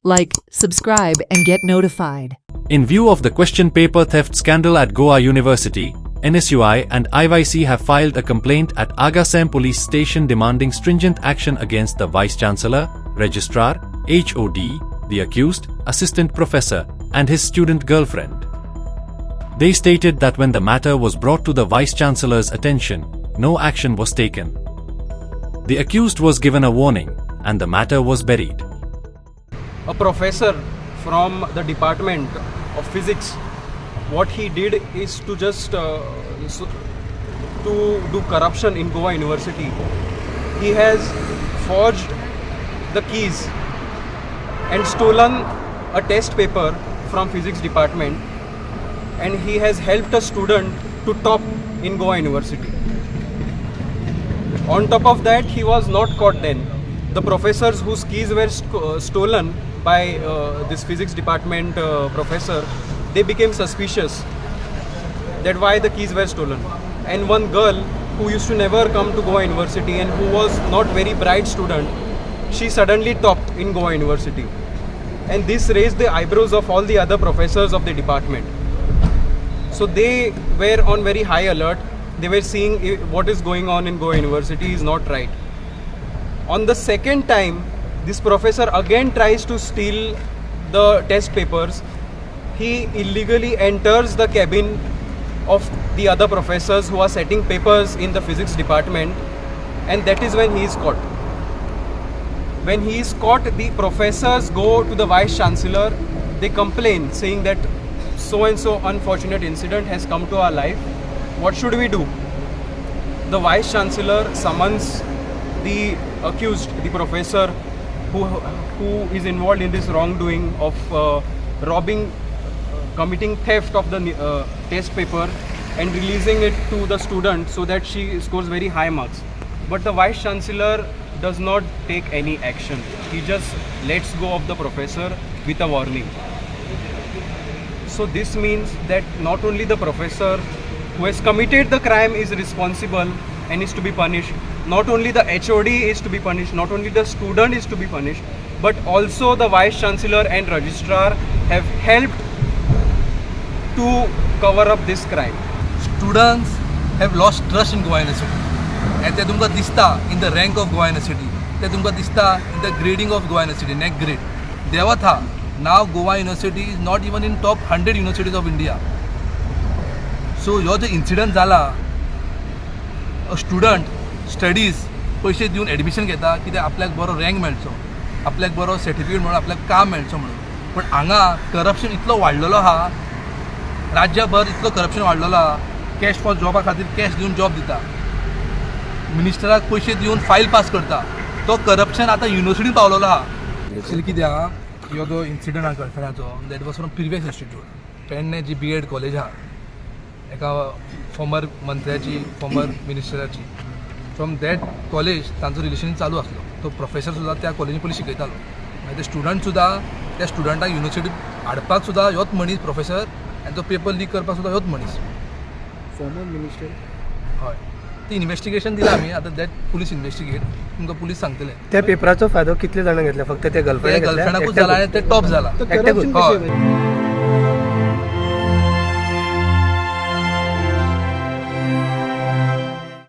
Like, subscribe, and get notified. In view of the question paper theft scandal at Goa University, NSUI and IYC have filed a complaint at Agasem police station demanding stringent action against the Vice-Chancellor, Registrar, HOD, the accused, assistant professor, and his student girlfriend. They stated that when the matter was brought to the Vice-Chancellor's attention, no action was taken. The accused was given a warning, and the matter was buried. A professor from the Department of Physics, what he did is to just to do corruption in Goa University. He has forged the keys and stolen a test paper from Physics Department, and he has helped a student to top in Goa University. On top of that, he was not caught then. The professors whose keys were stolen by this Physics Department professor, they became suspicious that why the keys were stolen. And one girl who used to never come to Goa University and who was not very bright student, she suddenly topped in Goa University. And this raised the eyebrows of all the other professors of the department. So they were on very high alert. They were seeing what is going on in Goa University is not right. On the second time, this professor again tries to steal the test papers. He illegally enters the cabin of the other professors who are setting papers in the physics department, and that is when he is caught. When he is caught, the professors go to the Vice Chancellor. They complain saying that so and so unfortunate incident has come to our life. What should we do? The Vice Chancellor summons the accused, the professor who is involved in this wrongdoing of committing theft of the test paper and releasing it to the student so that she scores very high marks. But the Vice Chancellor does not take any action. He just lets go of the professor with a warning. So this means that not only the professor who has committed the crime is responsible and is to be punished, not only the HOD is to be punished, not only the student is to be punished, but also the Vice Chancellor and Registrar have helped to cover up this crime. Students have lost trust in Goa University, and ते तुमकां दिसता in the rank of Goa University, ते तुमकां दिसता in the grading of Goa University, next grade. Devatha, now Goa University is not even in top 100 universities of India. So ह्यो जो incident जाला, a student studies पैसे दिवन admission घेता कित्याक आपल्याक बरो रँक मेळचो, आपल्याक बरो सर्टिफिकेट म्हणून आपल्याक काम मेळचो म्हणून. पण हांगा करप्शन इतलो वाडलेलो आहा, राज्यभर इतलो करप्शन वाडलेलो आहा. कॅश फॉर जॉबा खातीर कॅश दिवन जॉब दिता, मिनिस्टराक पैसे दिवन फायल पास करता. तो करप्शन आतां युनिवर्सिटीन पावलेलो आहा. एक्चुअली कित्याक ह्यो जो इन्सिडंट आहा गर्लफ्रेंडाचो, that was from previous institute. Pernem जी BEd कॉलेज आहा, एका फॉर्मर मंत्र्याची, फॉर्मर मिनिस्टराची, फ्रॉम दॅट कॉलेज तांचो रिलेशन चालू आसलो. तो प्रोफेसर सुद्दां त्या कॉलेजीन पयलीं शिकयतालो. मागीर ते स्टुडंट सुद्दां त्या स्टुडंटाक युनिवर्सिटीत हाडपाक सुद्दां ह्योच मनीस प्रोफेसर, आनी तो पेपर लीक करपाक सुद्दां ह्योच मनीस. Former minister. हय, ती इन्वेस्टिगेशन दिलां आमी. आतां दॅट पुलीस इन्वेस्टिगेट, तुमकां पुलीस सांगतले. त्या पेपराचो फायदो कितले जाणां घेतला? फक्त त्या गर्लफ्रेंडाकूच जाला आनी ते टॉप जाला. हय.